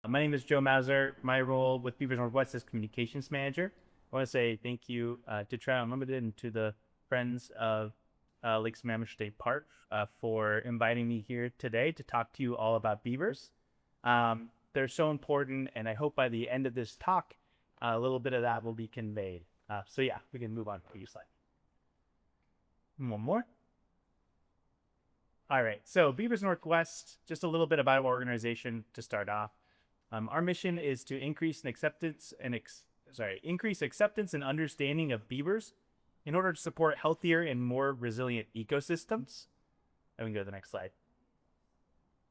My name is Joe Mouser. My role with Beavers Northwest is communications manager. I want to say thank you to Trout Unlimited and to the Friends of Lake Sammamish State Park for inviting me here today to talk to you all about beavers. They're so important, and I hope by the end of this talk, a little bit of that will be conveyed. So yeah, we can move on to your slide. One more. All right, so Beavers Northwest, just a little bit about our organization to start off. Our mission is to increase acceptance and understanding of beavers in order to support healthier and more resilient ecosystems. And we can go to the next slide.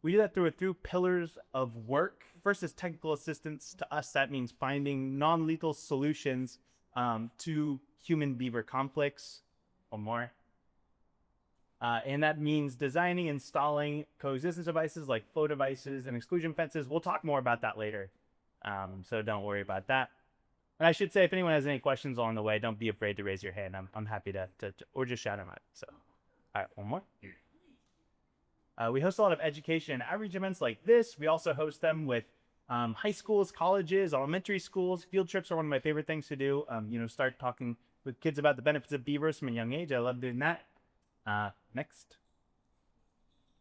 We do that through pillars of work. First is technical assistance. To us, that means finding non-lethal solutions to human beaver conflicts. One more. And that means designing, installing coexistence devices like flow devices and exclusion fences. We'll talk more about that later, so don't worry about that. And I should say, if anyone has any questions along the way, don't be afraid to raise your hand. I'm happy to or just shout them out. So, all right, one more. We host a lot of education and outreach events like this. We also host them with high schools, colleges, elementary schools. Field trips are one of my favorite things to do. Start talking with kids about the benefits of beavers from a young age. I love doing that. Next.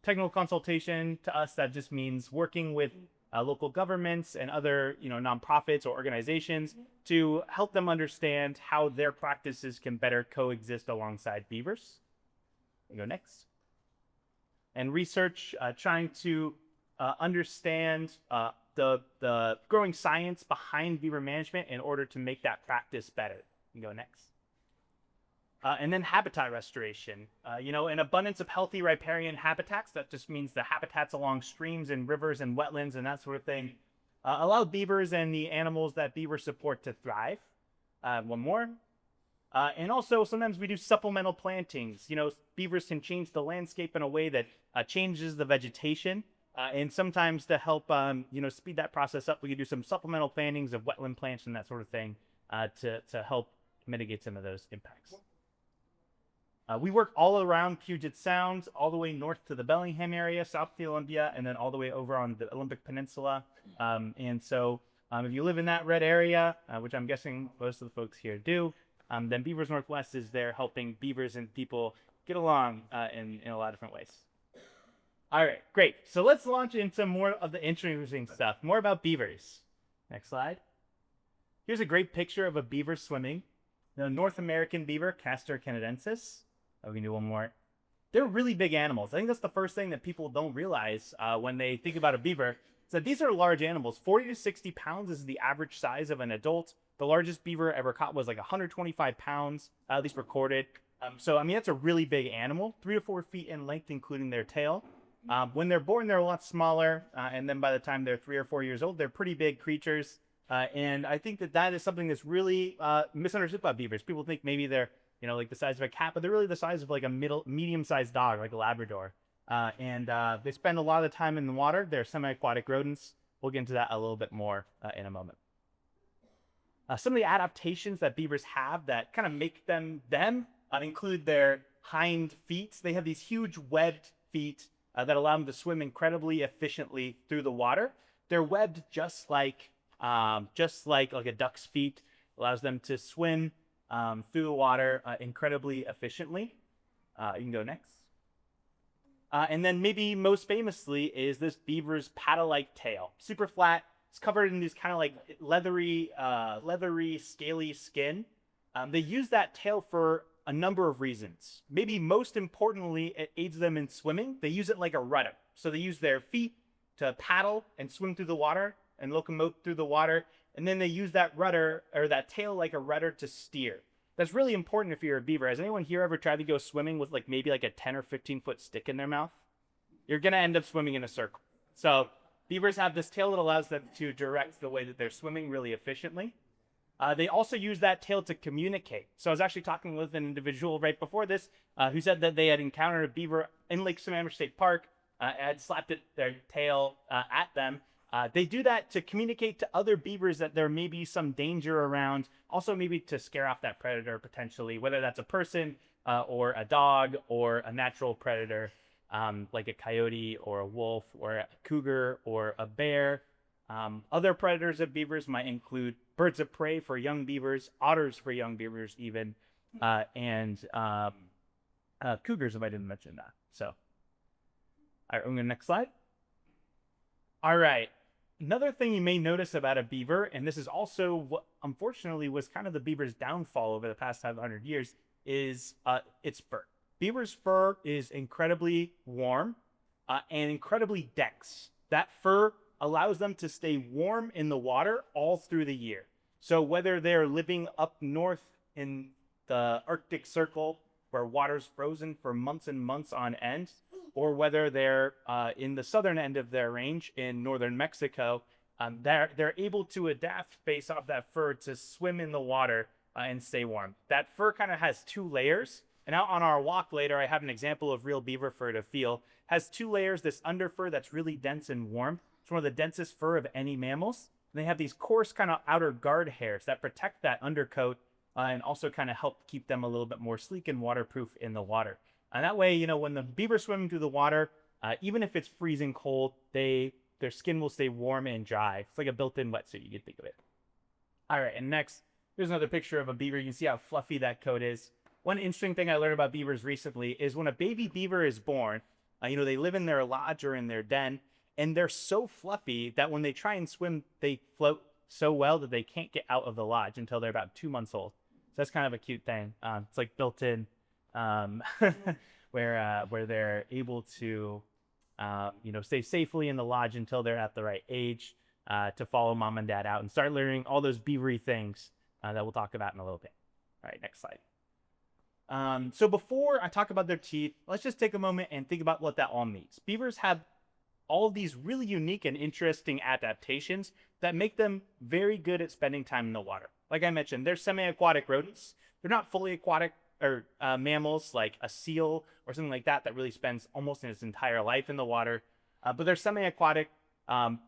Technical consultation, to us, that just means working with local governments and other, nonprofits or organizations to help them understand how their practices can better coexist alongside beavers. We go next. And research, trying to understand the growing science behind beaver management in order to make that practice better. We go next. And then habitat restoration. An abundance of healthy riparian habitats, that just means the habitats along streams and rivers and wetlands and that sort of thing, allow beavers and the animals that beavers support to thrive. One more. And also, sometimes we do supplemental plantings. Beavers can change the landscape in a way that changes the vegetation. And sometimes to help, speed that process up, we can do some supplemental plantings of wetland plants and that sort of thing to help mitigate some of those impacts. We work all around Puget Sound, all the way north to the Bellingham area, south to the Olympia, and then all the way over on the Olympic Peninsula. And so if you live in that red area, which I'm guessing most of the folks here do, then Beavers Northwest is there helping beavers and people get along in a lot of different ways. All right, great. So let's launch into more of the interesting stuff, more about beavers. Next slide. Here's a great picture of a beaver swimming. The North American beaver, Castor canadensis. We can do one more. They're really big animals. I think that's the first thing that people don't realize when they think about a beaver, is that these are large animals. 40 to 60 pounds is the average size of an adult. The largest beaver ever caught was like 125 pounds, at least recorded. That's a really big animal, 3 to 4 feet in length, including their tail. When they're born, they're a lot smaller. And then by the time they're 3 or 4 years old, they're pretty big creatures. And I think that is something that's really misunderstood about beavers. People think maybe they're like the size of a cat, but they're really the size of like a medium-sized dog, like a Labrador. They spend a lot of the time in the water. They're semi-aquatic rodents. We'll get into that a little bit more in a moment. Some of the adaptations that beavers have that kind of make them include their hind feet. They have these huge webbed feet that allow them to swim incredibly efficiently through the water. They're webbed just like a duck's feet, allows them to swim through the water incredibly efficiently. You can go next. And then maybe most famously is this beaver's paddle-like tail. Super flat. It's covered in these kind of like leathery, scaly skin. They use that tail for a number of reasons. Maybe most importantly, it aids them in swimming. They use it like a rudder. So they use their feet to paddle and swim through the water and locomote through the water. And then they use that rudder or that tail like a rudder to steer. That's really important if you're a beaver. Has anyone here ever tried to go swimming with maybe a 10 or 15 foot stick in their mouth? You're going to end up swimming in a circle. So beavers have this tail that allows them to direct the way that they're swimming really efficiently. They also use that tail to communicate. So I was actually talking with an individual right before this who said that they had encountered a beaver in Lake Sammamish State Park, had slapped their tail at them. They do that to communicate to other beavers that there may be some danger around, also maybe to scare off that predator potentially, whether that's a person or a dog or a natural predator like a coyote or a wolf or a cougar or a bear. Other predators of beavers might include birds of prey for young beavers, otters for young beavers even, and cougars, if I didn't mention that. So, all right, I'm going to next slide. All right. Another thing you may notice about a beaver, and this is also what unfortunately was kind of the beaver's downfall over the past 500 years, is its fur. Beaver's fur is incredibly warm and incredibly dense. That fur allows them to stay warm in the water all through the year. So whether they're living up north in the Arctic Circle where water's frozen for months and months on end, or whether they're in the southern end of their range in northern Mexico, they're able to adapt based off that fur to swim in the water and stay warm. That fur kind of has two layers. And out on our walk later, I have an example of real beaver fur to feel. Has two layers, this under fur that's really dense and warm. It's one of the densest fur of any mammals. And they have these coarse kind of outer guard hairs that protect that undercoat and also kind of help keep them a little bit more sleek and waterproof in the water. And that way, you know, when the beaver's swimming through the water, even if it's freezing cold, their skin will stay warm and dry. It's like a built-in wetsuit, you can think of it. All right, and next, here's another picture of a beaver. You can see how fluffy that coat is. One interesting thing I learned about beavers recently is when a baby beaver is born, you know, they live in their lodge or in their den, and they're so fluffy that when they try and swim, they float so well that they can't get out of the lodge until they're about 2 months old. So that's kind of a cute thing. It's like built in, where they're able to, you know, stay safely in the lodge until they're at the right age to follow mom and dad out and start learning all those beavery things that we'll talk about in a little bit. All right, next slide. So before I talk about their teeth, let's just take a moment and think about what that all means. Beavers have all of these really unique and interesting adaptations that make them very good at spending time in the water. Like I mentioned, they're semi-aquatic rodents. They're not fully aquatic or mammals like a seal or something like that really spends almost its entire life in the water. But they're semi-aquatic.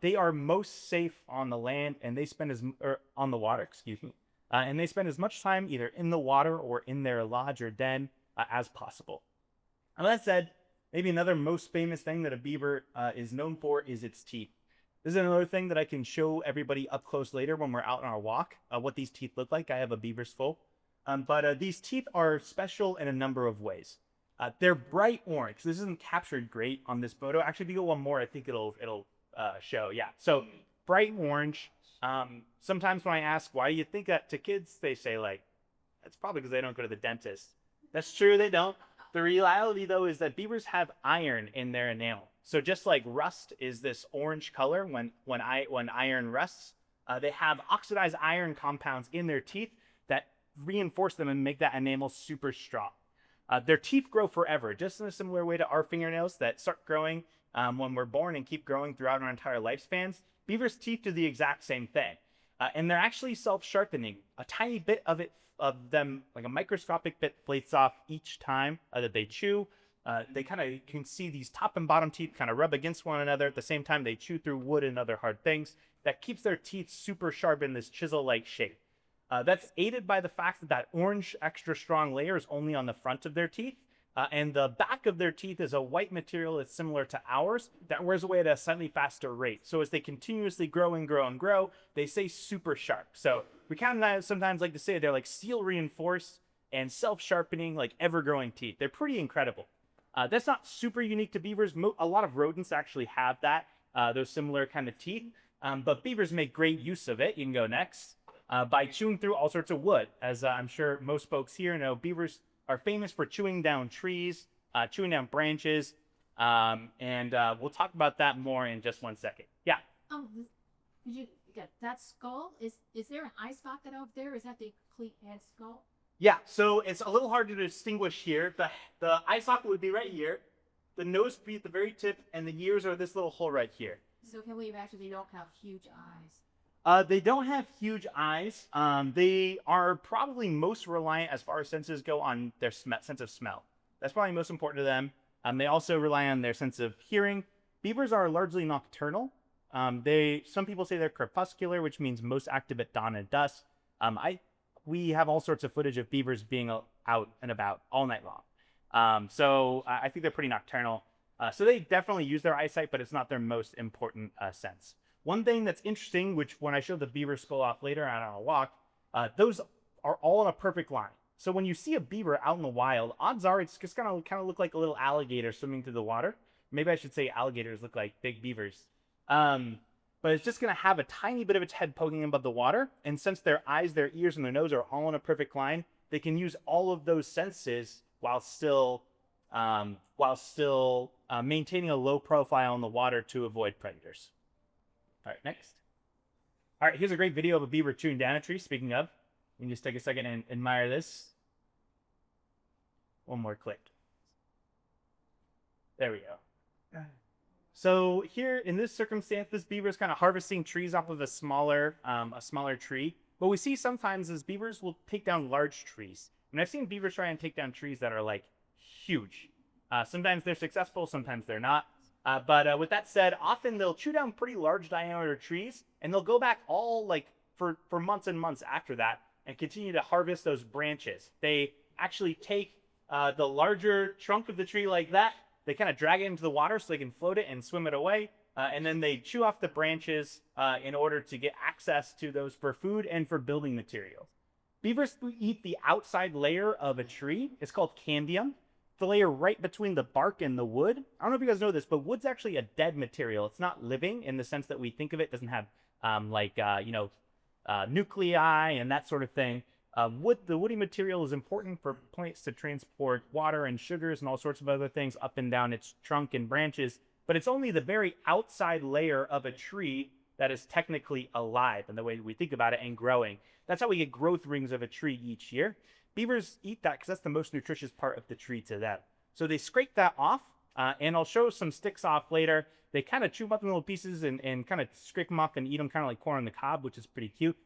They are most safe on the land and they spend on the water, excuse me. And they spend as much time either in the water or in their lodge or den as possible. And that said, maybe another most famous thing that a beaver is known for is its teeth. This is another thing that I can show everybody up close later when we're out on our walk, what these teeth look like. I have a beaver's full. But these teeth are special in a number of ways. They're bright orange. This isn't captured great on this photo. Actually, if you go one more, I think it'll show. Yeah. So bright orange. Sometimes when I ask, why do you think that to kids, they say like, that's probably because they don't go to the dentist. That's true, they don't. The reality though is that beavers have iron in their enamel. So just like rust is this orange color when iron rusts, they have oxidized iron compounds in their teeth that reinforce them and make that enamel super strong. Their teeth grow forever, just in a similar way to our fingernails that start growing when we're born and keep growing throughout our entire lifespans. Beavers' teeth do the exact same thing. And they're actually self-sharpening. A tiny bit of them, like a microscopic bit, flakes off each time that they chew. They kind of can see these top and bottom teeth kind of rub against one another at the same time they chew through wood and other hard things. That keeps their teeth super sharp in this chisel-like shape. That's aided by the fact that that orange extra strong layer is only on the front of their teeth. And the back of their teeth is a white material that's similar to ours that wears away at a slightly faster rate. So as they continuously grow and grow and grow, they stay super sharp. So we kind of sometimes like to say they're like steel reinforced and self-sharpening, like ever-growing teeth. They're pretty incredible. That's not super unique to beavers. A lot of rodents actually have that, those similar kind of teeth. But beavers make great use of it. You can go next. By chewing through all sorts of wood. As I'm sure most folks here know, beavers are famous for chewing down trees, chewing down branches, and we'll talk about that more in just 1 second. Yeah. Did you get that skull? Is there an eye socket out there? Or is that the complete head skull? Yeah. So it's a little hard to distinguish here. The eye socket would be right here. The nose would be at the very tip, and the ears are this little hole right here. So can we imagine they don't have huge eyes? They don't have huge eyes. They are probably most reliant as far as senses go on their sense of smell. That's probably most important to them. They also rely on their sense of hearing. Beavers are largely nocturnal. Some people say they're crepuscular, which means most active at dawn and dusk. We have all sorts of footage of beavers being out and about all night long. So I think they're pretty nocturnal. So they definitely use their eyesight, but it's not their most important sense. One thing that's interesting, which when I show the beaver skull off later on a walk, those are all in a perfect line. So when you see a beaver out in the wild, odds are it's just gonna kind of look like a little alligator swimming through the water. Maybe I should say alligators look like big beavers. But it's just gonna have a tiny bit of its head poking above the water. And since their eyes, their ears, and their nose are all in a perfect line, they can use all of those senses while still maintaining a low profile in the water to avoid predators. All right, next. All right, here's a great video of a beaver chewing down a tree. Speaking of, you can just take a second and admire this. One more click. There we go. So here in this circumstance, this beaver is kind of harvesting trees off of a smaller tree. What we see sometimes is beavers will take down large trees. And I've seen beavers try and take down trees that are like huge. Sometimes they're successful, sometimes they're not. But with that said, often they'll chew down pretty large diameter trees, and they'll go back all like for months and months after that and continue to harvest those branches. They actually take the larger trunk of the tree like that. They kind of drag it into the water so they can float it and swim it away. And then they chew off the branches in order to get access to those for food and for building materials. Beavers eat the outside layer of a tree. It's called candium. The layer right between the bark and the wood. I don't know if you guys know this, but wood's actually a dead material. It's not living in the sense that we think of it. It doesn't have nuclei and that sort of thing. The woody material is important for plants to transport water and sugars and all sorts of other things up and down its trunk and branches. But it's only the very outside layer of a tree that is technically alive in the way we think about it and growing. That's how we get growth rings of a tree each year. Beavers eat that because that's the most nutritious part of the tree to them. So they scrape that off, and I'll show some sticks off later. They kind of chew them up in little pieces and kind of scrape them off and eat them kind of like corn on the cob, which is pretty cute.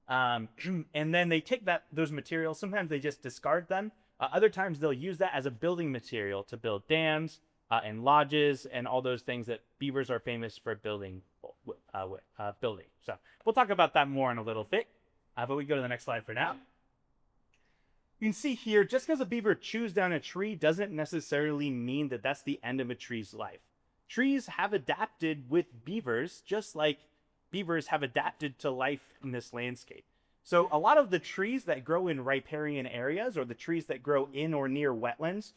And then they take those materials. Sometimes they just discard them. Other times they'll use that as a building material to build dams and lodges and all those things that beavers are famous for building. So we'll talk about that more in a little bit. But we go to the next slide for now. You can see here, just because a beaver chews down a tree doesn't necessarily mean that that's the end of a tree's life. Trees have adapted with beavers, just like beavers have adapted to life in this landscape. So a lot of the trees that grow in riparian areas, or the trees that grow in or near wetlands,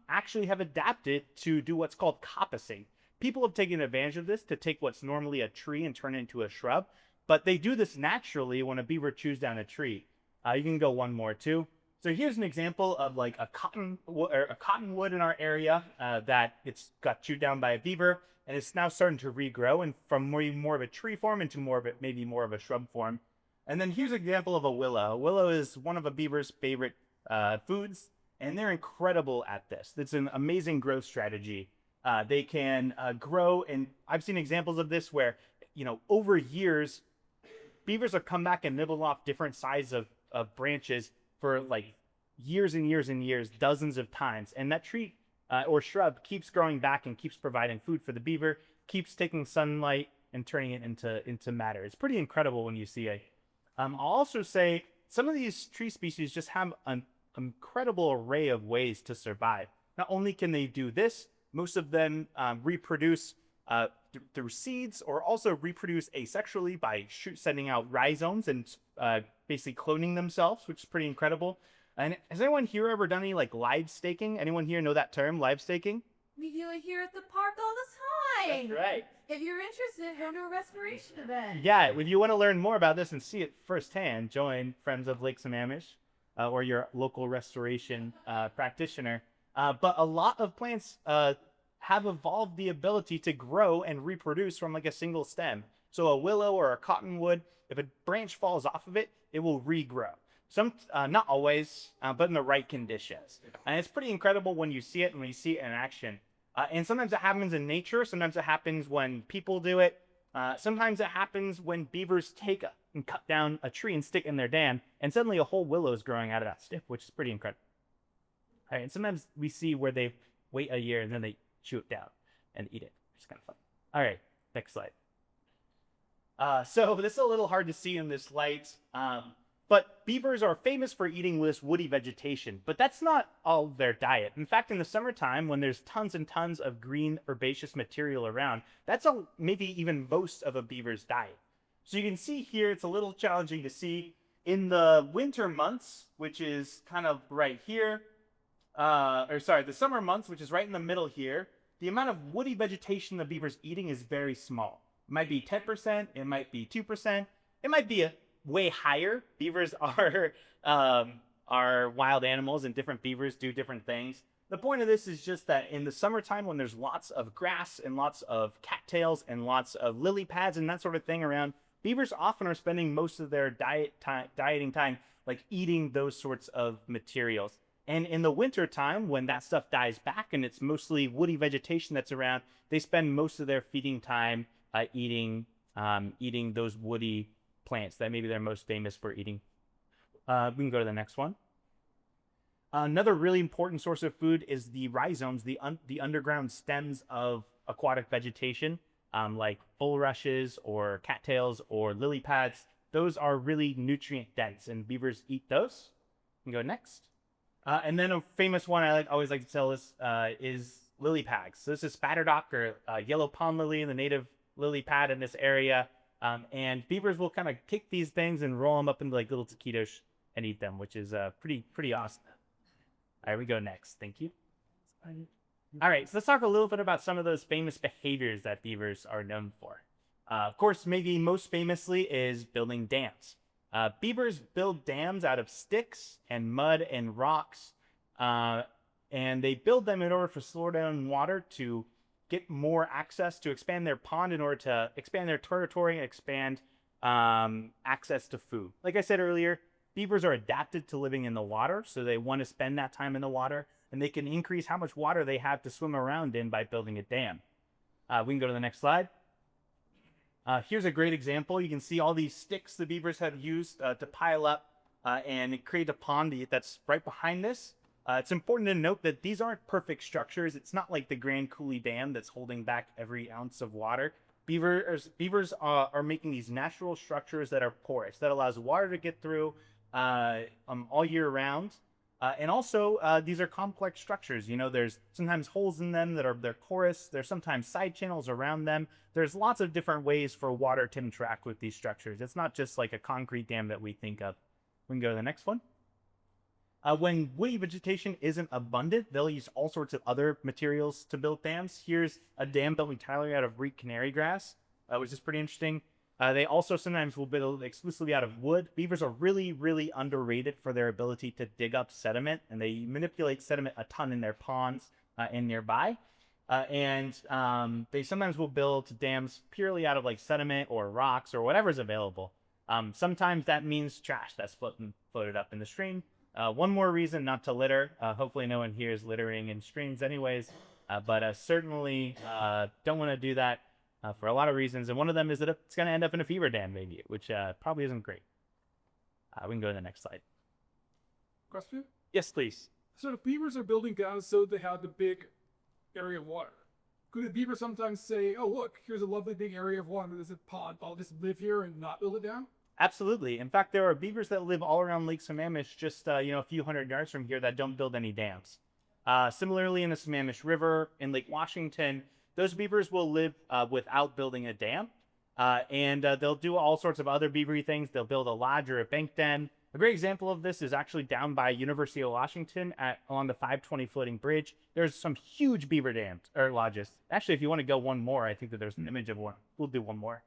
actually have adapted to do what's called coppicing. People have taken advantage of this to take what's normally a tree and turn it into a shrub, but they do this naturally when a beaver chews down a tree. You can go one more too. So here's an example of like a cottonwood in our area that it's got chewed down by a beaver, and it's now starting to regrow and from more of a tree form into maybe more of a shrub form. And then here's an example of a willow. A willow is one of a beaver's favorite foods, and they're incredible at this. It's an amazing growth strategy. They can grow, and I've seen examples of this where, over years, beavers have come back and nibbled off different sizes of branches for like years and years and years, dozens of times. And that tree or shrub keeps growing back and keeps providing food for the beaver, keeps taking sunlight and turning it into matter. It's pretty incredible when you see it. I'll also say some of these tree species just have an incredible array of ways to survive. Not only can they do this, most of them reproduce through seeds, or also reproduce asexually by sending out rhizomes and basically cloning themselves, which is pretty incredible. And has anyone here ever done any like live staking? Anyone here know that term, live staking? We do it here at the park all the time. That's right. If you're interested, go to a restoration event. Yeah, if you want to learn more about this and see it firsthand, join Friends of Lake Sammamish or your local restoration practitioner. But a lot of plants have evolved the ability to grow and reproduce from like a single stem. So a willow or a cottonwood, if a branch falls off of it, it will regrow. Not always, but in the right conditions. And it's pretty incredible when you see it and when you see it in action. And sometimes it happens in nature. Sometimes it happens when people do it. Sometimes it happens when beavers take and cut down a tree and stick it in their dam, and suddenly a whole willow is growing out of that stick, which is pretty incredible. All right, and sometimes we see where they wait a year and then they chew it down and eat it. It's kind of fun. All right, next slide. So this is a little hard to see in this light, But beavers are famous for eating this woody vegetation, but that's not all their diet. In fact, in the summertime, when there's tons and tons of green herbaceous material around, that's maybe even most of a beaver's diet. So you can see here, it's a little challenging to see. In the winter months, which is kind of right here, the summer months, which is right in the middle here, the amount of woody vegetation the beaver's eating is very small. It might be 10%, it might be 2%, it might be way higher. Beavers are wild animals, and different beavers do different things. The point of this is just that in the summertime, when there's lots of grass and lots of cattails and lots of lily pads and that sort of thing around, beavers often are spending most of their dieting time like eating those sorts of materials. And in the winter time, when that stuff dies back and it's mostly woody vegetation that's around, they spend most of their feeding time eating those woody plants that maybe they're most famous for eating. We can go to the next one. Another really important source of food is the rhizomes, the underground stems of aquatic vegetation, like bulrushes or cattails or lily pads. Those are really nutrient dense, and beavers eat those. We can go next. And then a famous one I always like to tell is lily pads. So this is spatterdock, or yellow pond lily, the native lily pad in this area. And beavers will kind of kick these things and roll them up into like little taquitos and eat them, which is pretty awesome. All right, we go next. Thank you. All right, so let's talk a little bit about some of those famous behaviors that beavers are known for. Of course, maybe most famously is building dams. Beavers build dams out of sticks and mud and rocks, and they build them in order to slow down water to get more access, to expand their pond in order to expand their territory and expand access to food. Like I said earlier, beavers are adapted to living in the water, so they want to spend that time in the water, and they can increase how much water they have to swim around in by building a dam. We can go to the next slide. Here's a great example. You can see all these sticks the beavers have used to pile up and create a pond that's right behind this. It's important to note that these aren't perfect structures. It's not like the Grand Coulee Dam that's holding back every ounce of water. Beavers are making these natural structures that are porous, that allows water to get through all year round. And also, these are complex structures. You know, there's sometimes holes in them they're porous. There's sometimes side channels around them. There's lots of different ways for water to interact with these structures. It's not just like a concrete dam that we think of. We can go to the next one. When woody vegetation isn't abundant, they'll use all sorts of other materials to build dams. Here's a dam built entirely out of Greek canary grass, which is pretty interesting. They also sometimes will build exclusively out of wood. Beavers are really, really underrated for their ability to dig up sediment, and they manipulate sediment a ton in their ponds and nearby. They sometimes will build dams purely out of like sediment or rocks or whatever's available. Sometimes that means trash that's floated up in the stream. One more reason not to litter. Hopefully no one here is littering in streams anyways, but certainly don't want to do that for a lot of reasons. And one of them is that it's going to end up in a beaver dam maybe, which probably isn't great. We can go to the next slide. Question? Yes, please. So the beavers are building dams so they have the big area of water. Could the beaver sometimes say, oh, look, here's a lovely big area of water. There's a pond. I'll just live here and not build it down? Absolutely. In fact, there are beavers that live all around Lake Sammamish, just a few hundred yards from here, that don't build any dams. Similarly, in the Sammamish River, in Lake Washington, those beavers will live without building a dam, and they'll do all sorts of other beavery things. They'll build a lodge or a bank den. A great example of this is actually down by University of Washington along the 520 floating bridge. There's some huge beaver dams or lodges. Actually, if you want to go one more, I think that there's an image of one. We'll do one more.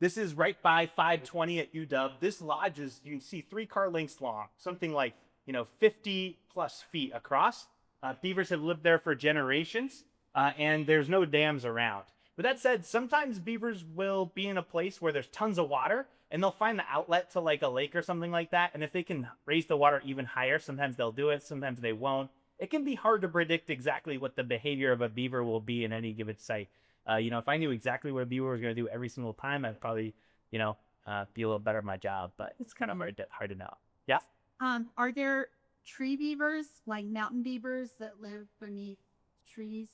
This is right by 520 at UW. This lodge is, you can see, 3-car lengths long, something like 50 plus feet across. Beavers have lived there for generations, and there's no dams around. But that said, sometimes beavers will be in a place where there's tons of water, and they'll find the outlet to like a lake or something like that. And if they can raise the water even higher, sometimes they'll do it, sometimes they won't. It can be hard to predict exactly what the behavior of a beaver will be in any given site. If I knew exactly what a beaver was going to do every single time, I'd probably, be a little better at my job. But it's kind of hard to know. Yeah? Are there tree beavers, like mountain beavers, that live beneath trees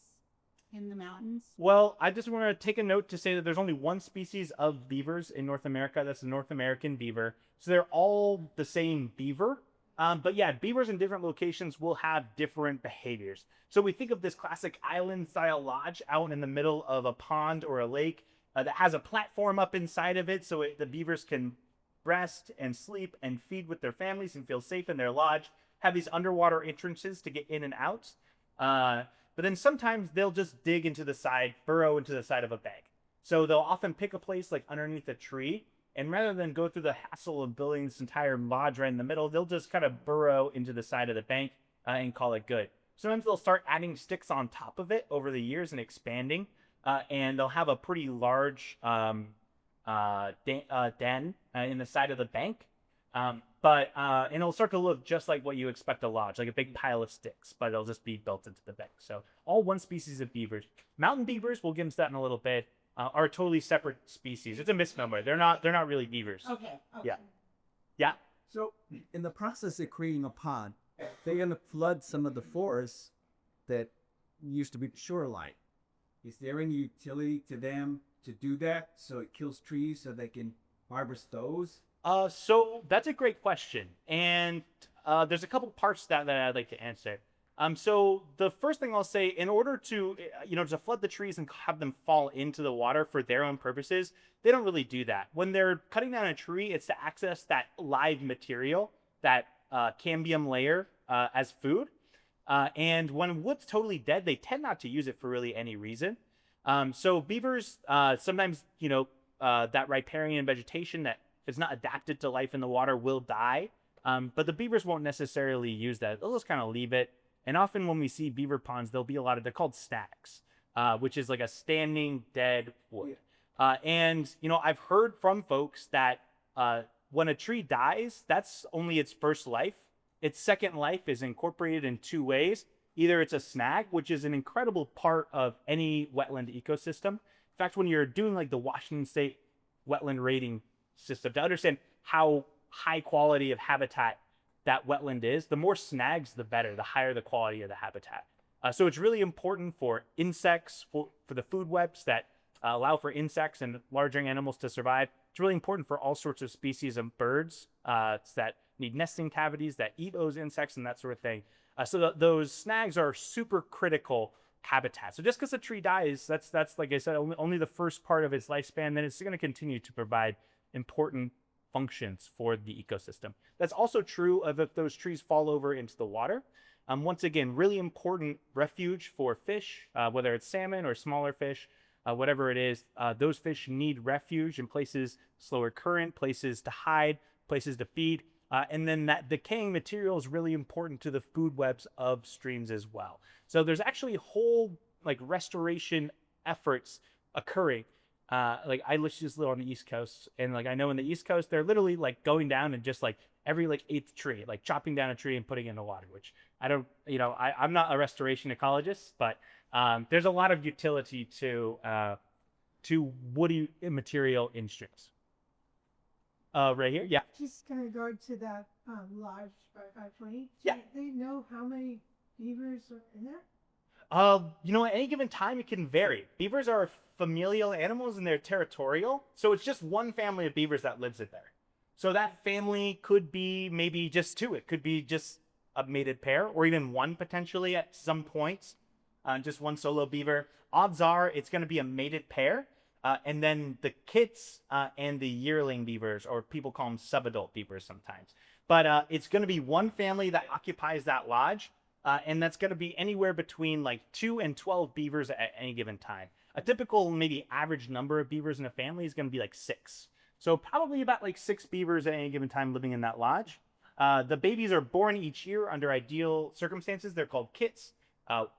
in the mountains? Well, I just want to take a note to say that there's only one species of beavers in North America. That's the North American beaver. So they're all the same beaver. But yeah, beavers in different locations will have different behaviors. So we think of this classic island-style lodge out in the middle of a pond or a lake that has a platform up inside of it, so the beavers can rest and sleep and feed with their families and feel safe in their lodge. Have these underwater entrances to get in and out. But then sometimes they'll just dig into the side, burrow into the side of a bank. So they'll often pick a place like underneath a tree, and rather than go through the hassle of building this entire lodge right in the middle, they'll just kind of burrow into the side of the bank and call it good. Sometimes they'll start adding sticks on top of it over the years and expanding, and they'll have a pretty large den in the side of the bank. And it'll start to look just like what you expect a lodge, like a big pile of sticks, but it'll just be built into the bank. So all one species of beavers. Mountain beavers, we'll get into that in a little bit, are a totally separate species. It's a misnomer. They're not really beavers. Okay. Yeah. Yeah. So, in the process of creating a pond, they're going to flood some of the forests that used to be the shoreline. Is there any utility to them to do that so it kills trees so they can harvest those? So that's a great question. And there's a couple parts that I'd like to answer. So the first thing I'll say, in order to, to flood the trees and have them fall into the water for their own purposes, they don't really do that. When they're cutting down a tree, it's to access that live material, that cambium layer as food. And when wood's totally dead, they tend not to use it for really any reason. So beavers, sometimes, that riparian vegetation that is not adapted to life in the water will die. But the beavers won't necessarily use that. They'll just kind of leave it. And often when we see beaver ponds, there'll be they're called stacks, which is like a standing dead wood. And I've heard from folks that when a tree dies, that's only its first life. Its second life is incorporated in two ways. Either it's a snag, which is an incredible part of any wetland ecosystem. In fact, when you're doing like the Washington State wetland rating system, to understand how high quality of habitat that wetland is, the more snags, the better, the higher the quality of the habitat. So it's really important for insects, for the food webs that allow for insects and larger animals to survive. It's really important for all sorts of species of birds that need nesting cavities, that eat those insects and that sort of thing. So those snags are super critical habitat. So just because a tree dies, that's like I said, only the first part of its lifespan, then it's going to continue to provide important functions for the ecosystem. That's also true of if those trees fall over into the water. Once again, really important refuge for fish, whether it's salmon or smaller fish, whatever it is. Those fish need refuge in places, slower current, places to hide, places to feed. And then that decaying material is really important to the food webs of streams as well. So there's actually whole restoration efforts occurring. I just live on the East Coast, and I know in the East Coast, they're literally going down and just every eighth tree, chopping down a tree and putting it in the water, which I don't, I'm not a restoration ecologist, but there's a lot of utility to woody material in streams. Right here, yeah. Just kind of go to that lodge by plane. Yeah. Do they know how many beavers are in there? At any given time, it can vary. Beavers are familial animals and they're territorial. So it's just one family of beavers that lives in there. So that family could be maybe just two. It could be just a mated pair or even one potentially at some points. Just one solo beaver. Odds are it's going to be a mated pair. And then the kits and the yearling beavers, or people call them subadult beavers sometimes. But it's going to be one family that occupies that lodge. And that's going to be anywhere between 2 and 12 beavers at any given time. A typical maybe average number of beavers in a family is going to be 6. So probably about 6 beavers at any given time living in that lodge. The babies are born each year under ideal circumstances. They're called kits.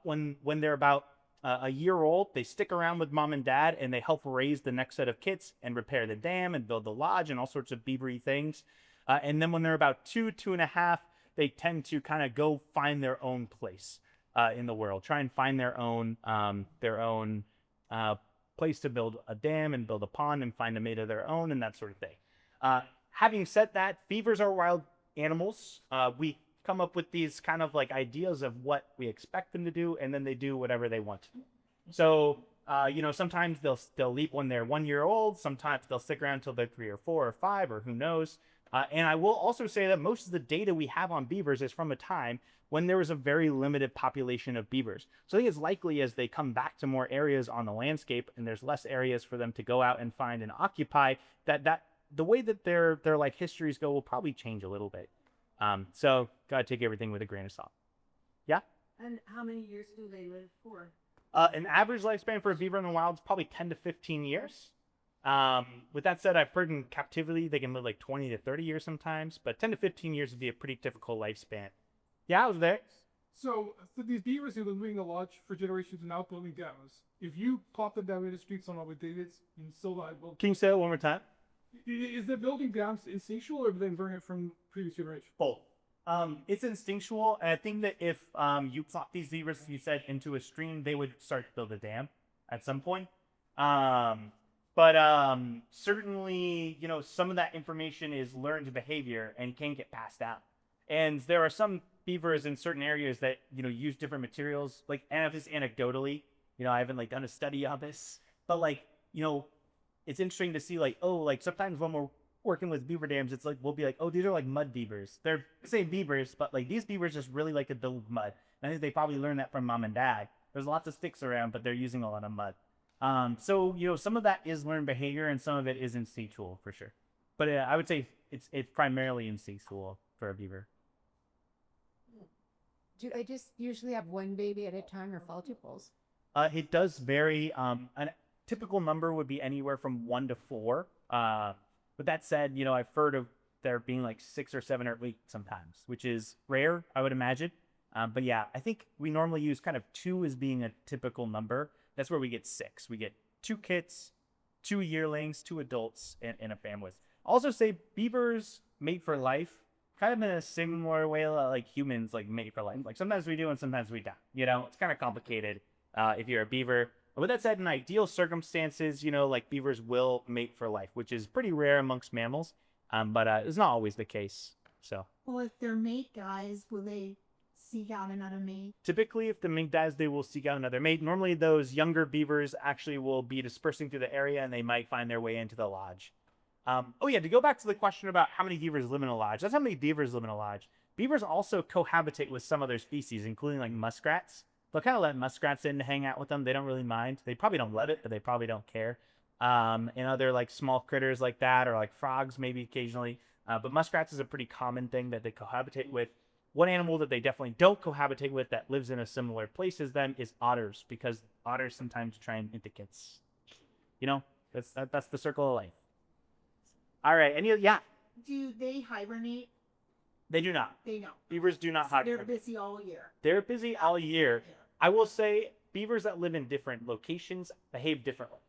When they're about a year old, they stick around with mom and dad and they help raise the next set of kits and repair the dam and build the lodge and all sorts of beavery things. And then when they're about 2.5, they tend to kind of go find their own place in the world, try and find their own place to build a dam and build a pond and find a mate of their own and that sort of thing. Having said that, beavers are wild animals. We come up with these kind of ideas of what we expect them to do, and then they do whatever they want to. So, sometimes they'll leap when they're 1 year old. Sometimes they'll stick around until they're 3 or 4 or 5, or who knows. And I will also say that most of the data we have on beavers is from a time when there was a very limited population of beavers. So I think it's likely as they come back to more areas on the landscape and there's less areas for them to go out and find and occupy, that the way that their like histories go will probably change a little bit. So gotta take everything with a grain of salt. Yeah. And how many years do they live for? An average lifespan for a beaver in the wild is probably 10 to 15 years. With that said, I've heard in captivity they can live like 20 to 30 years sometimes, but 10 to 15 years would be a pretty typical lifespan. Yeah, I was there. So these beavers have been living in the lodge for generations and now building dams. If you plop them down in the streets on with David's in so valuable, Can you say it one more time? is the building dams instinctual or have they learned it from previous generations? Both. It's instinctual, and I think that if you plop these beavers, you said, into a stream, they would start to build a dam at some point. But certainly, some of that information is learned behavior and can get passed out. And there are some beavers in certain areas that use different materials. Like, and this anecdotally, I haven't done a study on this, but it's interesting to see sometimes when we're working with beaver dams, it's we'll be like, oh, these are like mud beavers. They're the same beavers, but these beavers just really like to build mud. And I think they probably learned that from mom and dad. There's lots of sticks around, but they're using a lot of mud. So some of that is learned behavior and some of it is instinctual for sure. But I would say it's primarily instinctual for a beaver. Do I just usually have one baby at a time or multiples? It does vary. A typical number would be anywhere from 1 to 4. With that said, I've heard of there being 6 or 7 or 8 sometimes, which is rare, I would imagine. But yeah, I think we normally use kind of 2 as being a typical number. That's where we get 6. We get 2 kits, 2 yearlings, 2 adults, and a family. Also say beavers mate for life, kind of in a similar way like humans mate for life. Sometimes we do and sometimes we don't. It's kind of complicated if you're a beaver. But with that said, in ideal circumstances, beavers will mate for life, which is pretty rare amongst mammals. But it's not always the case. So Well, if their mate dies, will they seek out another mate? typically, if the mate dies, they will seek out another mate. Normally, those younger beavers actually will be dispersing through the area and they might find their way into the lodge. To go back to the question about how many beavers live in a lodge, that's how many beavers live in a lodge. Beavers also cohabitate with some other species, including muskrats. They'll kind of let muskrats in to hang out with them. They don't really mind. They probably don't love it, but they probably don't care. And other small critters like that, or frogs maybe occasionally. But muskrats is a pretty common thing that they cohabitate with. One animal that they definitely don't cohabitate with that lives in a similar place as them is otters, because otters sometimes try and into kits. That's the circle of life. All right. Do they hibernate? They do not. They don't. Beavers do not They're hibernate. busy all year. They're busy all year. I will say beavers that live in different locations behave differently.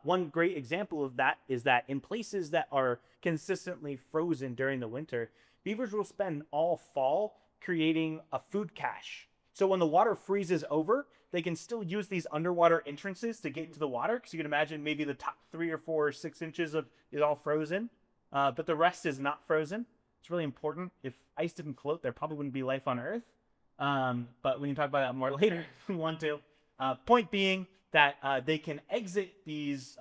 One great example of that is that in places that are consistently frozen during the winter, beavers will spend all fall creating a food cache. So when the water freezes over, they can still use these underwater entrances to get into the water. Because you can imagine maybe the top 3 or 4 or 6 inches is all frozen, but the rest is not frozen. It's really important. If ice didn't float, there probably wouldn't be life on Earth. But we can talk about that more later if we want to. Point being that they can exit these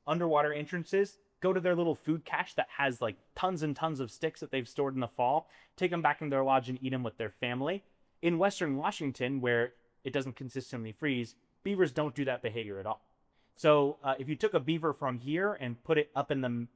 underwater entrances, go to their little food cache that has tons and tons of sticks that they've stored in the fall, take them back in their lodge and eat them with their family. In Western Washington, where it doesn't consistently freeze, beavers don't do that behavior at all. So if you took a beaver from here and put it up in the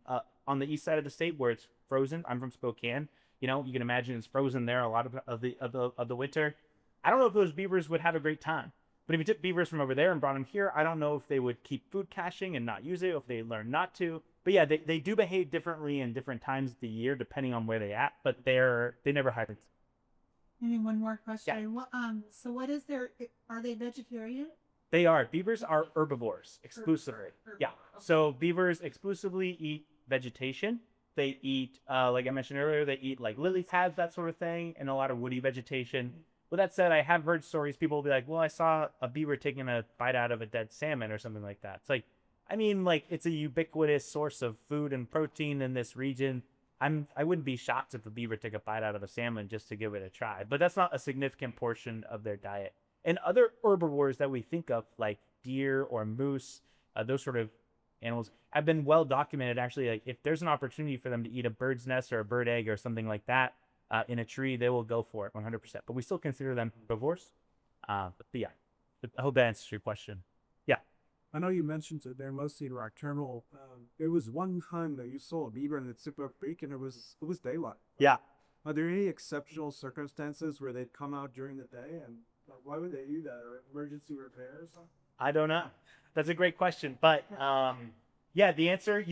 on the east side of the state where it's frozen, I'm from Spokane. You can imagine it's frozen there a lot of the winter. I don't know if those beavers would have a great time. But if you took beavers from over there and brought them here, I don't know if they would keep food caching and not use it, or if they learn not to. But yeah, they do behave differently in different times of the year depending on where they at. But they never hibernate. And then one more question. Yeah. So what is are they vegetarian? They are. Beavers are herbivores exclusively. Yeah. So beavers exclusively eat vegetation. They eat, like I mentioned earlier, they eat lily pads, that sort of thing, and a lot of woody vegetation. With that said, I have heard stories, people will be like, well, I saw a beaver taking a bite out of a dead salmon or something like that. It's it's a ubiquitous source of food and protein in this region. I wouldn't be shocked if a beaver took a bite out of a salmon just to give it a try, but that's not a significant portion of their diet. And other herbivores that we think of, like deer or moose, those sort of animals, have been well documented. Actually, like if there's an opportunity for them to eat a bird's nest or a bird egg or something like that in a tree, they will go for it 100%. But we still consider them herbivores. But yeah, I hope that answers your question. Yeah. I know you mentioned that they're mostly nocturnal. There was one time that you saw a beaver in the Super Creek and it was daylight. Yeah. Are there any exceptional circumstances where they'd come out during the day, and why would they do that? Or emergency repair or something? I don't know. That's a great question. But yeah, the answer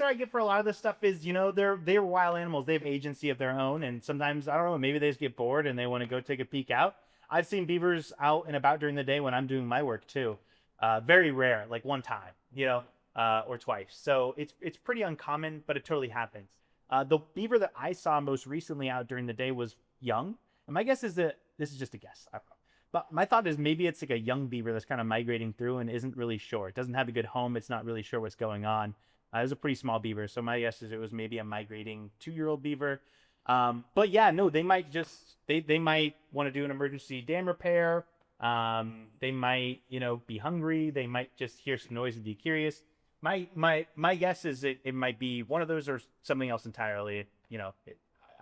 I get for a lot of this stuff is, they're wild animals. They have agency of their own. And sometimes, I don't know, maybe they just get bored and they want to go take a peek out. I've seen beavers out and about during the day when I'm doing my work too. Very rare, like one time, or twice. So it's pretty uncommon, but it totally happens. The beaver that I saw most recently out during the day was young. And my guess is that this is just a guess. I don't know. But my thought is maybe it's like a young beaver that's kind of migrating through and isn't really sure. It doesn't have a good home. It's not really sure what's going on. It was a pretty small beaver. So my guess is it was maybe a migrating 2-year-old beaver. But yeah, no, they might just, they might want to do an emergency dam repair. They might, be hungry. They might just hear some noise and be curious. My guess is it might be one of those or something else entirely.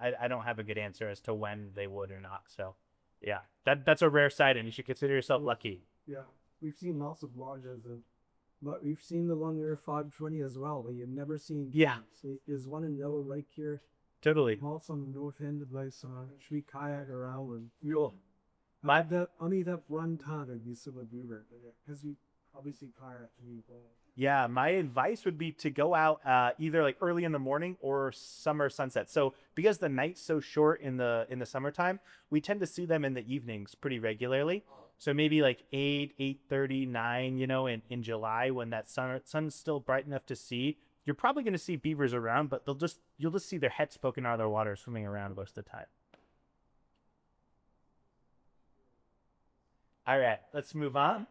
I don't have a good answer as to when they would or not. So yeah, that's a rare sight and you should consider yourself lucky. Yeah, we've seen lots of lodges, but we've seen the one near 520 as well, but you've never seen. Yeah. So there's one in Yellow Lake here. Totally. Also on the north end of the place, should we kayak around and You'll, only that one time it'd be super beaver, because you obviously kayak to be Yeah, my advice would be to go out either like early in the morning or summer sunset. So because the night's so short in the summertime, we tend to see them in the evenings pretty regularly. So maybe like 8:30, 9, in July when that sun's still bright enough to see. You're probably going to see beavers around, but you'll just see their heads poking out of their water swimming around most of the time. All right, let's move on.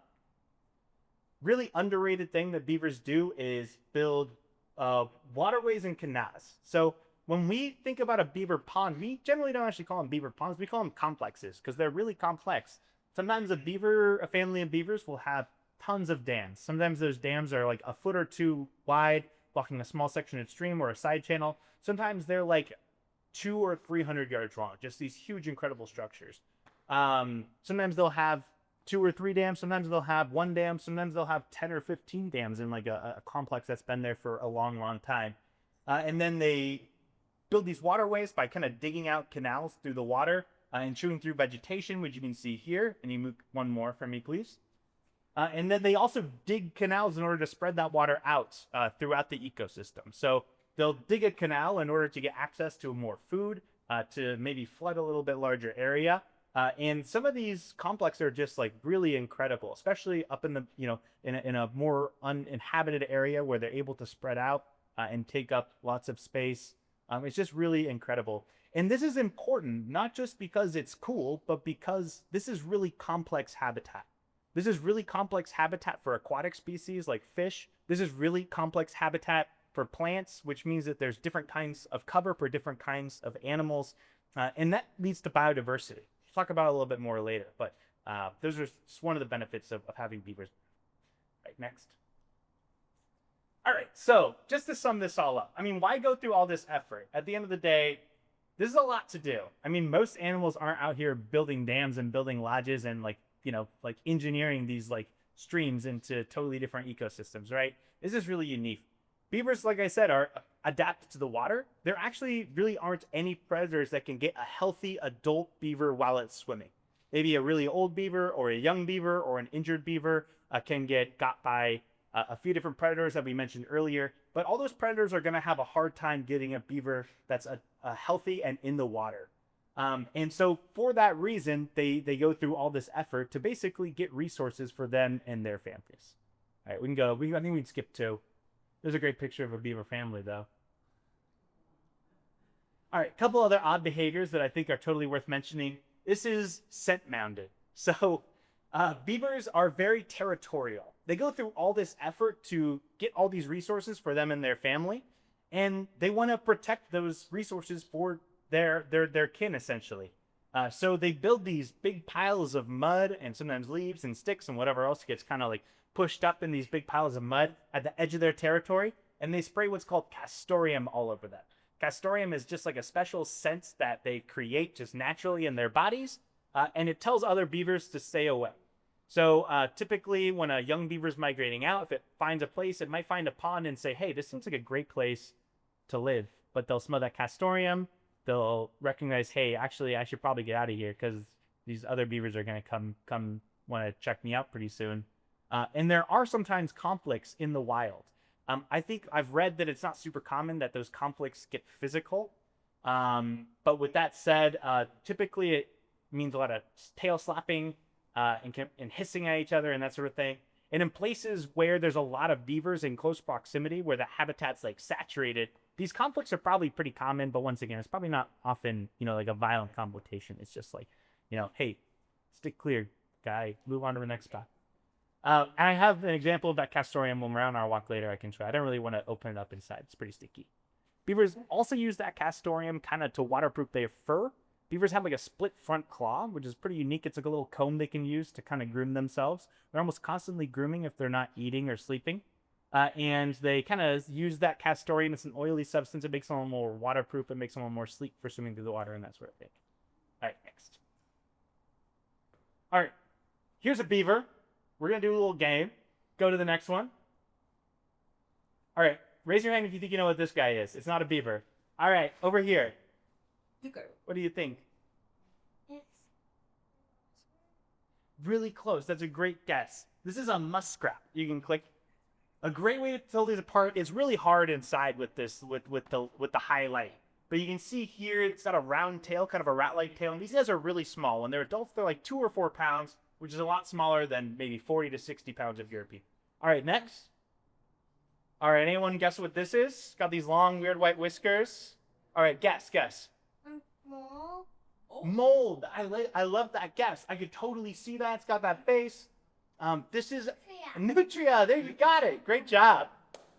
Really underrated thing that beavers do is build waterways and canals. So when we think about a beaver pond, we generally don't actually call them beaver ponds. We call them complexes because they're really complex. Sometimes a family of beavers will have tons of dams. Sometimes those dams are like a foot or two wide, blocking a small section of stream or a side channel. Sometimes they're like 200 or 300 yards long, just these huge, incredible structures. Sometimes they'll have 2 or 3 dams. Sometimes they'll have 1 dam. Sometimes they'll have 10 or 15 dams in like a complex that's been there for a long, long time. And then they build these waterways by kind of digging out canals through the water and chewing through vegetation, which you can see here. And you move one more for me, please. And then they also dig canals in order to spread that water out throughout the ecosystem. So they'll dig a canal in order to get access to more food, to maybe flood a little bit larger area. And some of these complexes are just like really incredible, especially up in the, in a more uninhabited area where they're able to spread out and take up lots of space. It's just really incredible. And this is important, not just because it's cool, but because this is really complex habitat. This is really complex habitat for aquatic species like fish. This is really complex habitat for plants, which means that there's different kinds of cover for different kinds of animals. And that leads to biodiversity. Talk about it a little bit more later, but those are just one of the benefits of having beavers. Right, next. All right, so just to sum this all up, why go through all this effort? At the end of the day, this is a lot to do. Most animals aren't out here building dams and building lodges and like engineering these like streams into totally different ecosystems, right? This is really unique. Beavers, like I said, are adapted to the water. There actually really aren't any predators that can get a healthy adult beaver while it's swimming. Maybe a really old beaver or a young beaver or an injured beaver can get got by a few different predators that we mentioned earlier, but all those predators are going to have a hard time getting a beaver that's a healthy and in the water. And so for that reason, they go through all this effort to basically get resources for them and their families. All right, we can go. I think we can skip 2. There's a great picture of a beaver family, though. All right, a couple other odd behaviors that I think are totally worth mentioning. This is scent mounded. So beavers are very territorial. They go through all this effort to get all these resources for them and their family, and they want to protect those resources for their kin, essentially. So they build these big piles of mud and sometimes leaves and sticks and whatever else gets kind of like pushed up in these big piles of mud at the edge of their territory. And they spray what's called castoreum all over that. Castoreum is just like a special scent that they create just naturally in their bodies. And it tells other beavers to stay away. So typically when a young beaver's migrating out, if it finds a place, it might find a pond and say, hey, this seems like a great place to live. But they'll smell that castoreum. They'll recognize, hey, actually, I should probably get out of here because these other beavers are going to come want to check me out pretty soon. And there are sometimes conflicts in the wild. I think I've read that it's not super common that those conflicts get physical. But with that said, typically it means a lot of tail slapping and hissing at each other and that sort of thing. And in places where there's a lot of beavers in close proximity, where the habitat's like saturated, these conflicts are probably pretty common, but once again, it's probably not often, like a violent confrontation. It's just like, hey, stick clear, guy, move on to the next spot. And I have an example of that castoreum when we're on our walk later I can try. I don't really want to open it up inside. It's pretty sticky. Beavers also use that castoreum kind of to waterproof their fur. Beavers have like a split front claw, which is pretty unique. It's like a little comb they can use to kind of groom themselves. They're almost constantly grooming if they're not eating or sleeping. And they kind of use that castoreum. It's an oily substance. It makes them a little more waterproof. It makes them a little more sleek for swimming through the water and that sort of thing. All right, next. All right, here's a beaver. We're going to do a little game. Go to the next one. All right, raise your hand if you think you know what this guy is. It's not a beaver. All right, over here. What do you think? It's Really close. That's a great guess. This is a muskrat. You can click. A great way to tell these apart is really hard inside with this with the highlight. But you can see here it's got a round tail, kind of a rat-like tail. And these guys are really small. When they're adults, they're like 2 or 4 pounds, which is a lot smaller than maybe 40 to 60 pounds of European. All right, next. All right, anyone guess what this is? It's got these long, weird white whiskers. All right, guess. small. Mold. I love that guess. I could totally see that. It's got that face. This is nutria. There, you got it. Great job.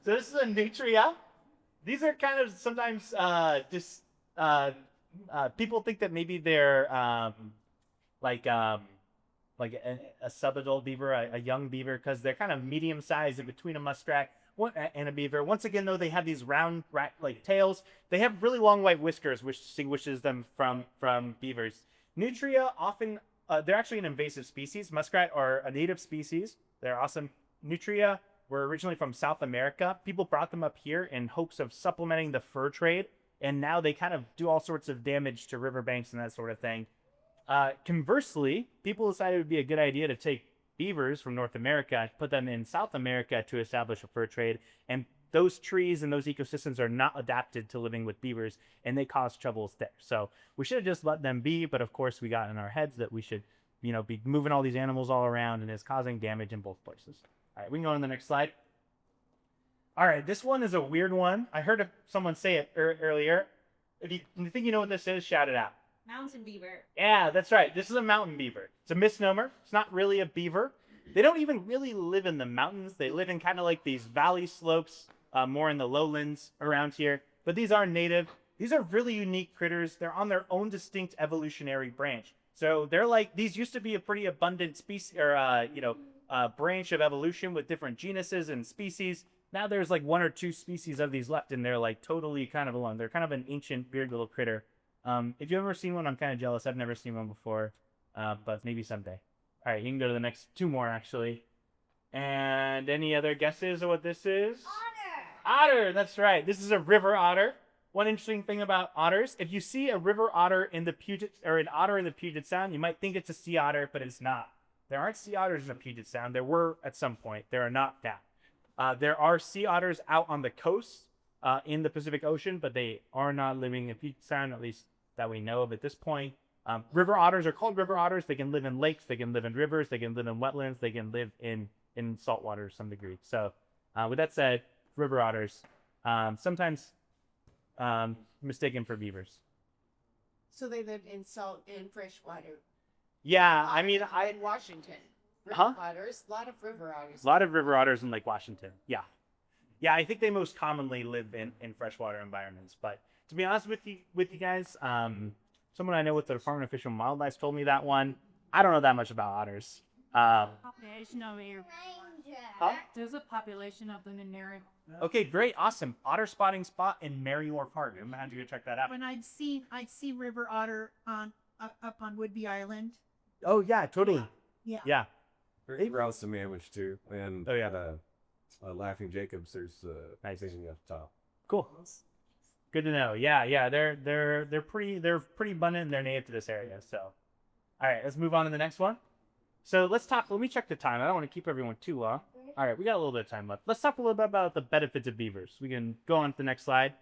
So this is a nutria. These are kind of sometimes people think that maybe they're like a subadult beaver, a young beaver, because they're kind of medium sized in between a muskrat and a beaver. Once again, though, they have these round rat-like tails. They have really long white whiskers, which distinguishes them from beavers. Nutria often, they're actually an invasive species. Muskrat are a native species. They're awesome. Nutria were originally from South America. People brought them up here in hopes of supplementing the fur trade, and now they kind of do all sorts of damage to riverbanks and that sort of thing. Conversely, people decided it would be a good idea to take beavers from North America, put them in South America to establish a fur trade, and those trees and those ecosystems are not adapted to living with beavers, and they cause troubles there. So we should have just let them be, but of course we got in our heads that we should, be moving all these animals all around, and it's causing damage in both places. All right, we can go on the next slide. All right, this one is a weird one. I heard someone say it earlier. If you think you know what this is, shout it out. Mountain beaver. Yeah, that's right. This is a mountain beaver. It's a misnomer. It's not really a beaver. They don't even really live in the mountains. They live in kind of like these valley slopes, more in the lowlands around here. But these are native. These are really unique critters. They're on their own distinct evolutionary branch. So they're like, these used to be a pretty abundant species, or branch of evolution with different genuses and species. Now there's like 1 or 2 species of these left, and they're like totally kind of alone. They're kind of an ancient, weird little critter. If you've ever seen one, I'm kind of jealous. I've never seen one before, but maybe someday. All right, you can go to the next 2 more, actually. And any other guesses of what this is? Otter, that's right. This is a river otter. One interesting thing about otters, if you see a river otter in the Puget, or an otter in the Puget Sound, you might think it's a sea otter, but it's not. There aren't sea otters in the Puget Sound. There were at some point. There are not now. There are sea otters out on the coast in the Pacific Ocean, but they are not living in Puget Sound, at least that we know of at this point. River otters are called river otters. They can live in lakes. They can live in rivers. They can live in wetlands. They can live in salt water to some degree. So with that said, river otters, sometimes mistaken for beavers. So they live in salt and fresh water. Yeah, I mean, In Washington. Huh? Otters, a lot of river otters. A lot of river otters in Lake Washington. Yeah. Yeah, I think they most commonly live in freshwater environments. But to be honest with you guys, Someone I know with the Department of Fish and Wildlife told me that one. I don't know that much about otters. Population of here. Huh? There's a population of them in there. Okay, great, awesome. Otter spotting spot in Maryore Park. I'm gonna have to go check that out. When I'd see river otter on up on Woodby Island. Oh yeah, totally. Yeah. Yeah. There's grouse in Manwich too, and Oh, yeah. Laughing Jacobs. There's Nice. thing at the top. Cool. Good to know. Yeah. They're pretty abundant and they're native to this area. So, all right, let's move on to the next one. So let's talk. Let me check the time. I don't want to keep everyone too long. All right, we got a little bit of time left. Let's talk a little bit about the benefits of beavers. We can go on to the next slide.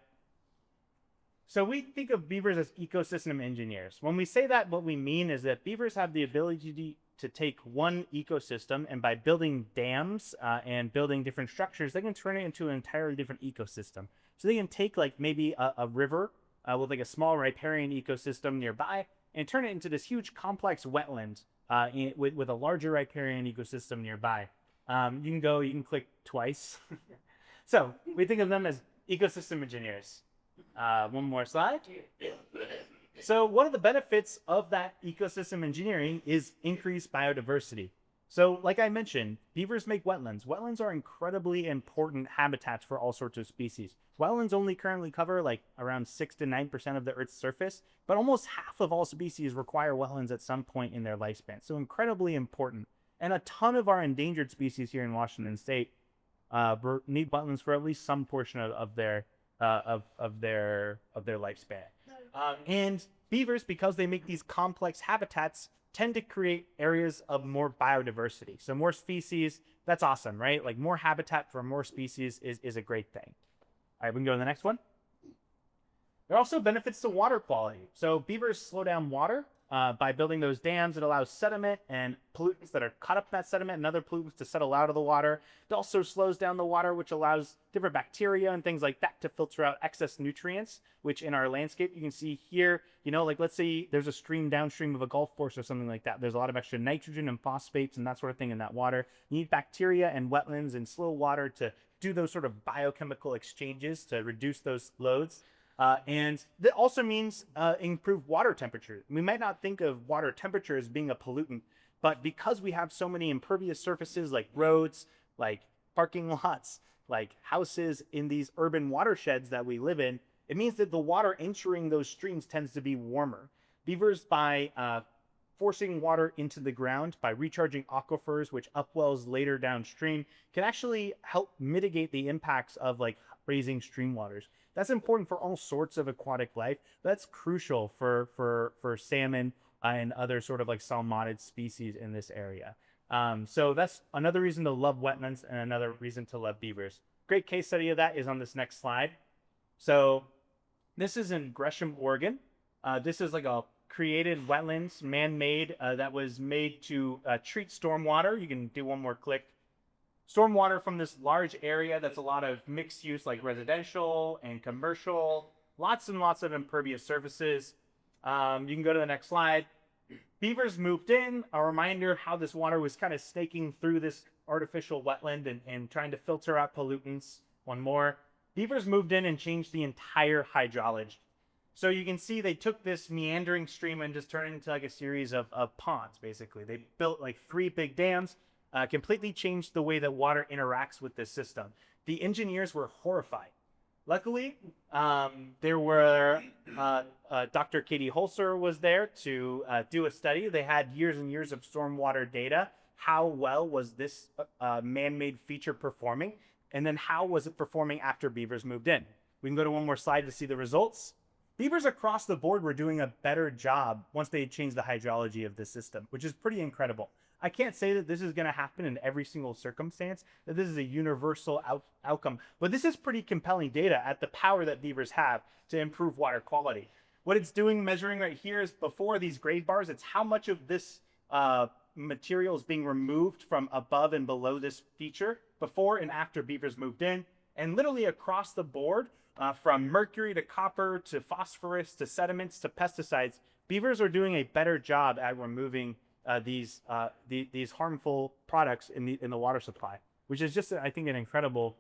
So we think of beavers as ecosystem engineers. When we say that, what we mean is that beavers have the ability to take one ecosystem, and by building dams and building different structures, they can turn it into an entirely different ecosystem. So they can take like maybe a river with like a small riparian ecosystem nearby and turn it into this huge complex wetland with a larger riparian ecosystem nearby. You can click twice. So we think of them as ecosystem engineers. One more slide. So one of the benefits of that ecosystem engineering is increased biodiversity. So like I mentioned, beavers make wetlands. Wetlands are incredibly important habitats for all sorts of species. Wetlands only currently cover like around 6 to 9% of the Earth's surface, but almost half of all species require wetlands at some point in their lifespan. So incredibly important. And a ton of our endangered species here in Washington State need wetlands for at least some portion of their lifespan. And beavers, because they make these complex habitats, tend to create areas of more biodiversity. So more species, that's awesome, right? Like more habitat for more species is a great thing. All right, we can go to the next one. There are also benefits to water quality. So beavers slow down water by building those dams. It allows sediment and pollutants that are caught up in that sediment and other pollutants to settle out of the water. It also slows down the water, which allows different bacteria and things like that to filter out excess nutrients, which in our landscape, you can see here, like let's say there's a stream downstream of a golf course or something like that. There's a lot of extra nitrogen and phosphates and that sort of thing in that water. You need bacteria and wetlands and slow water to do those sort of biochemical exchanges to reduce those loads. And that also means improved water temperature. We might not think of water temperature as being a pollutant, but because we have so many impervious surfaces like roads, like parking lots, like houses in these urban watersheds that we live in, it means that the water entering those streams tends to be warmer. Beavers, by forcing water into the ground, by recharging aquifers, which upwells later downstream, can actually help mitigate the impacts of like raising stream waters. That's important for all sorts of aquatic life. That's crucial for salmon and other sort of like salmonid species in this area. So that's another reason to love wetlands and another reason to love beavers. Great case study of that is on this next slide. So this is in Gresham, Oregon. This is like a created wetlands, man-made, that was made to treat stormwater. You can do one more click. Stormwater from this large area that's a lot of mixed use, like residential and commercial, lots and lots of impervious surfaces. You can go to the next slide. Beavers moved in. A reminder how this water was kind of snaking through this artificial wetland and trying to filter out pollutants. One more. Beavers moved in and changed the entire hydrology. So you can see they took this meandering stream and just turned it into like a series of ponds, basically. They built like 3 big dams. Completely changed the way that water interacts with this system. The engineers were horrified. Luckily, there were Dr. Katie Holzer was there to do a study. They had years and years of stormwater data. How well was this man-made feature performing? And then how was it performing after beavers moved in? We can go to one more slide to see the results. Beavers across the board were doing a better job once they changed the hydrology of the system, which is pretty incredible. I can't say that this is going to happen in every single circumstance, that this is a universal outcome, but this is pretty compelling data at the power that beavers have to improve water quality. What it's doing, measuring right here, is before these grade bars, it's how much of this material is being removed from above and below this feature before and after beavers moved in, and literally across the board, from mercury to copper to phosphorus to sediments to pesticides, beavers are doing a better job at removing these harmful products in the water supply, which is just, I think, an incredible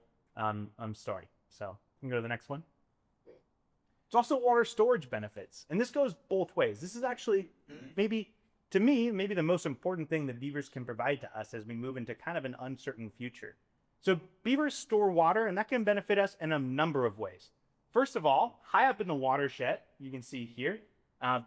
story. So we can go to the next one. It's also water storage benefits. And this goes both ways. This is actually maybe, to me, maybe the most important thing that beavers can provide to us as we move into kind of an uncertain future. So beavers store water, and that can benefit us in a number of ways. First of all, high up in the watershed, you can see here,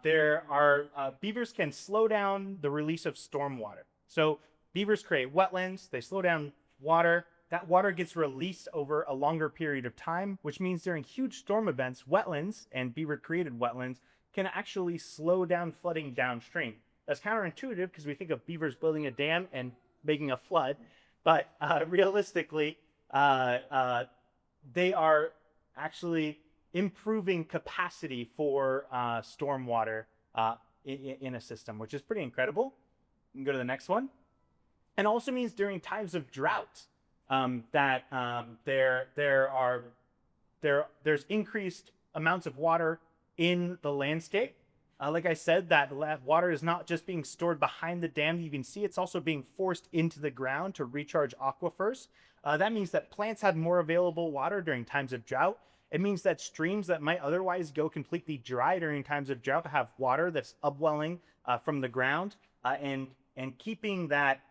beavers can slow down the release of storm water. So beavers create wetlands, they slow down water. That water gets released over a longer period of time, which means during huge storm events, wetlands and beaver-created wetlands can actually slow down flooding downstream. That's counterintuitive because we think of beavers building a dam and making a flood, but realistically, they are actually improving capacity for stormwater in a system, which is pretty incredible. You can go to the next one. And also means during times of drought there's increased amounts of water in the landscape. Like I said, that water is not just being stored behind the dam. You can see it's also being forced into the ground to recharge aquifers. That means that plants have more available water during times of drought. It means that streams that might otherwise go completely dry during times of drought have water that's upwelling from the ground and keeping that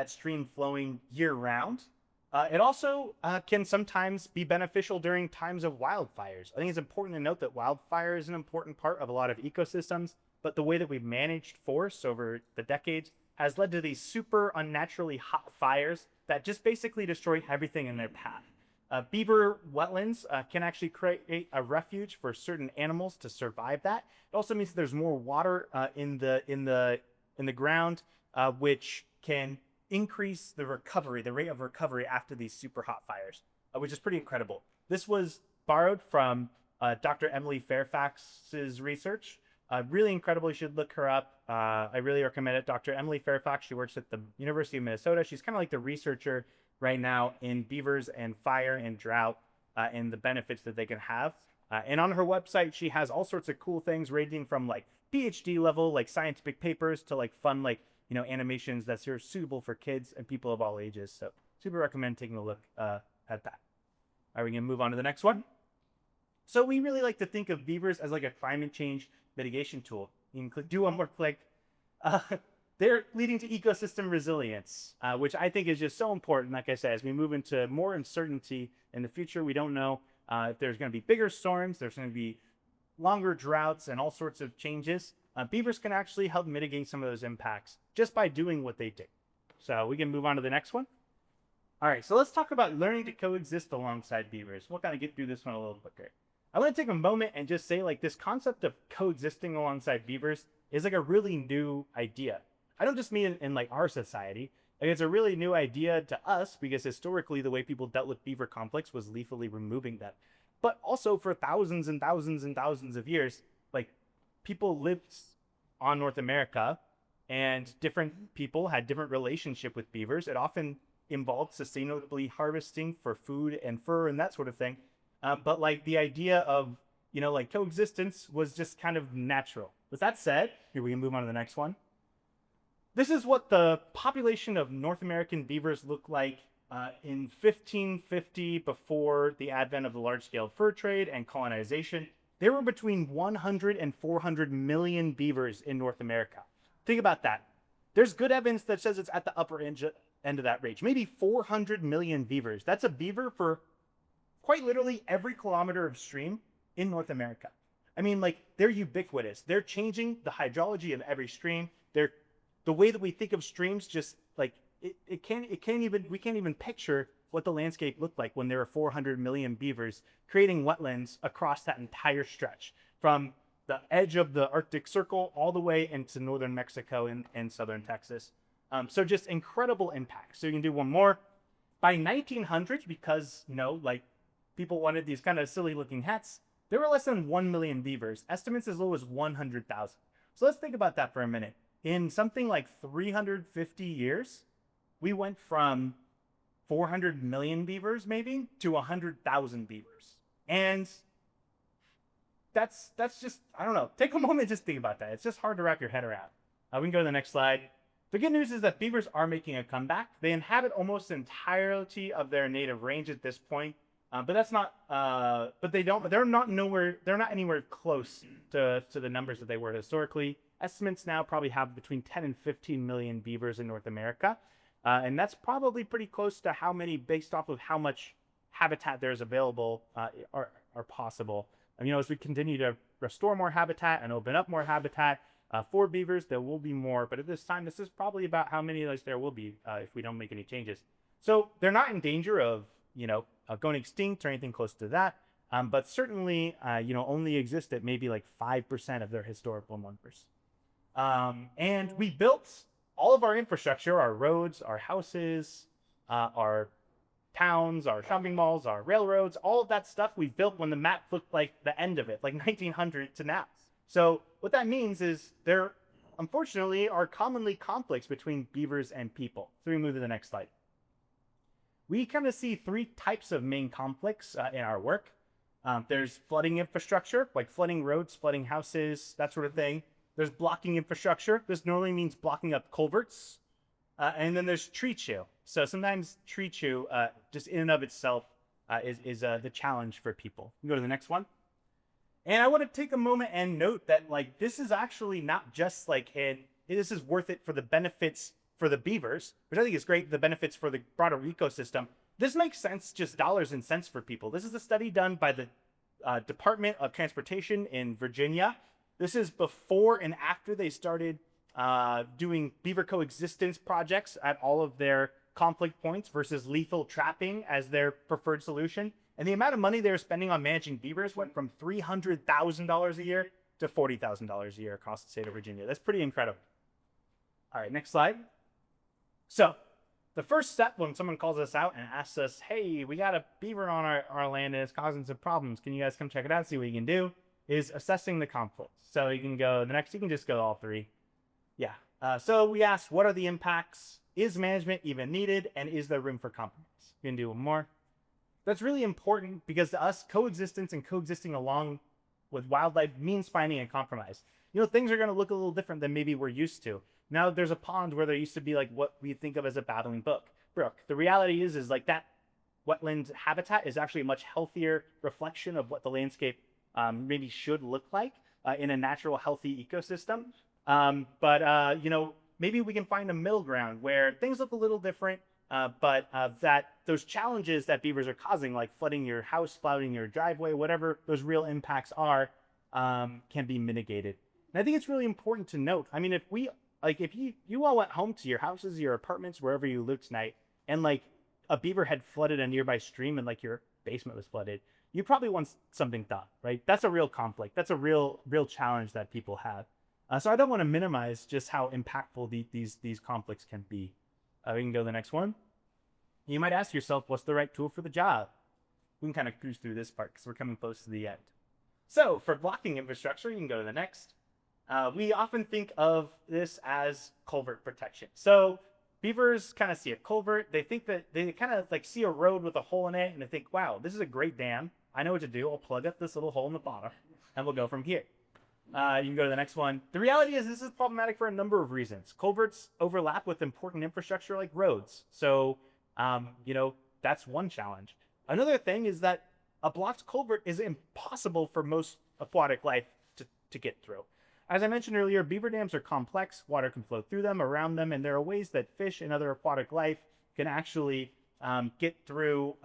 stream flowing year round. It also can sometimes be beneficial during times of wildfires. I think it's important to note that wildfire is an important part of a lot of ecosystems, but the way that we've managed forests over the decades has led to these super unnaturally hot fires that just basically destroy everything in their path. Beaver wetlands can actually create a refuge for certain animals to survive that. It also means that there's more water in the ground, which can increase the rate of recovery after these super hot fires, which is pretty incredible. This was borrowed from Dr. Emily Fairfax's research. Really incredible. You should look her up. I really recommend it. Dr. Emily Fairfax, she works at the University of Minnesota. She's kind of like the researcher right now in beavers and fire and drought and the benefits that they can have. And on her website, she has all sorts of cool things ranging from like PhD level, like scientific papers to like fun, like, animations that are suitable for kids and people of all ages. So super recommend taking a look at that. All right, we're gonna move on to the next one. So we really like to think of beavers as like a climate change mitigation tool. You can do one more click. They're leading to ecosystem resilience, which I think is just so important. Like I said, as we move into more uncertainty in the future, we don't know if there's going to be bigger storms, there's going to be longer droughts and all sorts of changes. Beavers can actually help mitigate some of those impacts just by doing what they do. So we can move on to the next one. All right, so let's talk about learning to coexist alongside beavers. We'll kind of get through this one a little quicker. I want to take a moment and just say, like, this concept of coexisting alongside beavers is like a really new idea. I don't just mean in like our society. Like, it's a really new idea to us because historically the way people dealt with beaver conflicts was lethally removing them. But also for thousands and thousands and thousands of years, like, people lived on North America and different people had different relationship with beavers. It often involved sustainably harvesting for food and fur and that sort of thing. But like the idea of, like coexistence was just kind of natural. With that said, here we can move on to the next one. This is what the population of North American beavers looked like in 1550, before the advent of the large-scale fur trade and colonization. There were between 100 and 400 million beavers in North America. Think about that. There's good evidence that says it's at the upper end of that range. Maybe 400 million beavers. That's a beaver for quite literally every kilometer of stream in North America. I mean, like, they're ubiquitous. They're changing the hydrology of every stream. The way that we think of streams, just like we can't even picture what the landscape looked like when there were 400 million beavers creating wetlands across that entire stretch, from the edge of the Arctic Circle all the way into northern Mexico and southern Texas. So just incredible impact. So you can do one more. By 1900, because, like, people wanted these kind of silly looking hats, there were less than 1 million beavers, estimates as low as 100,000. So let's think about that for a minute. In something like 350 years, we went from 400 million beavers maybe to 100,000 beavers. And that's just, I don't know. Take a moment, just think about that. It's just hard to wrap your head around. We can go to the next slide. The good news is that beavers are making a comeback. They inhabit almost the entirety of their native range at this point. But that's not. But they don't. They're not nowhere. They're not anywhere close to the numbers that they were historically. Estimates now probably have between 10 and 15 million beavers in North America, and that's probably pretty close to how many, based off of how much habitat there is available, are possible. And, as we continue to restore more habitat and open up more habitat for beavers, there will be more. But at this time, this is probably about how many there will be if we don't make any changes. So they're not in danger of going extinct or anything close to that. But certainly, only exist at maybe like 5% of their historical numbers. And we built all of our infrastructure, our roads, our houses, our towns, our shopping malls, our railroads, all of that stuff we built when the map looked like the end of it, like 1900 to now. So what that means is there, unfortunately, are commonly conflicts between beavers and people. So we move to the next slide. We kind of see three types of main conflicts in our work. There's flooding infrastructure, like flooding roads, flooding houses, that sort of thing. There's blocking infrastructure. This normally means blocking up culverts. And then there's tree chew. So sometimes tree chew, just in and of itself, is the challenge for people. You go to the next one. And I want to take a moment and note that this is actually not just this is worth it for the benefits for the beavers, which I think is great, the benefits for the broader ecosystem. This makes sense, just dollars and cents for people. This is a study done by the Department of Transportation in Virginia. This is before and after they started doing beaver coexistence projects at all of their conflict points versus lethal trapping as their preferred solution. And the amount of money they were spending on managing beavers went from $300,000 a year to $40,000 a year across the state of Virginia. That's pretty incredible. All right, next slide. So the first step when someone calls us out and asks us, hey, we got a beaver on our land and it's causing some problems. Can you guys come check it out, see what you can do? Is assessing the conflict. So you can go the next, you can just go all three. Yeah. So we asked, what are the impacts? Is management even needed? And is there room for compromise? You can do one more. That's really important because to us, coexistence and coexisting along with wildlife means finding a compromise. Things are going to look a little different than maybe we're used to. Now there's a pond where there used to be what we think of as a babbling brook. The reality is that wetland habitat is actually a much healthier reflection of what the landscape maybe should look like in a natural, healthy ecosystem. But maybe we can find a middle ground where things look a little different, but that those challenges that beavers are causing, like flooding your house, flooding your driveway, whatever those real impacts are, can be mitigated. And I think it's really important to note. I mean, if you all went home to your houses, your apartments, wherever you live tonight, and a beaver had flooded a nearby stream and your basement was flooded, you probably want something done, right? That's a real conflict. That's a real challenge that people have. So I don't want to minimize just how impactful these conflicts can be. We can go to the next one. You might ask yourself, what's the right tool for the job? We can kind of cruise through this part because we're coming close to the end. So for blocking infrastructure, you can go to the next. We often think of this as culvert protection. So beavers kind of see a culvert. They think that they kind of see a road with a hole in it, and they think, wow, this is a great dam. I know what to do. I'll plug up this little hole in the bottom, and we'll go from here. You can go to the next one. The reality is this is problematic for a number of reasons. Culverts overlap with important infrastructure like roads. So, that's one challenge. Another thing is that a blocked culvert is impossible for most aquatic life to get through. As I mentioned earlier, beaver dams are complex. Water can flow through them, around them, and there are ways that fish and other aquatic life can actually get through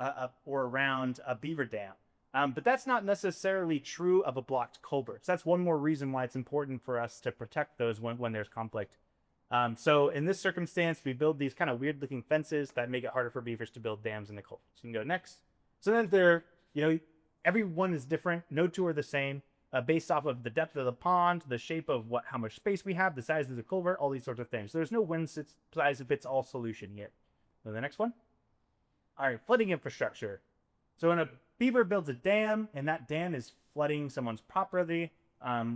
or around a beaver dam. But that's not necessarily true of a blocked culvert. So that's one more reason why it's important for us to protect those when there's conflict. So in this circumstance, we build these kind of weird looking fences that make it harder for beavers to build dams in the culverts. You can go next. So then everyone is different. No two are the same based off of the depth of the pond, the shape of how much space we have, the size of the culvert, all these sorts of things. So there's no one size fits all solution here. So the next one. All right, flooding infrastructure. So when a beaver builds a dam and that dam is flooding someone's property,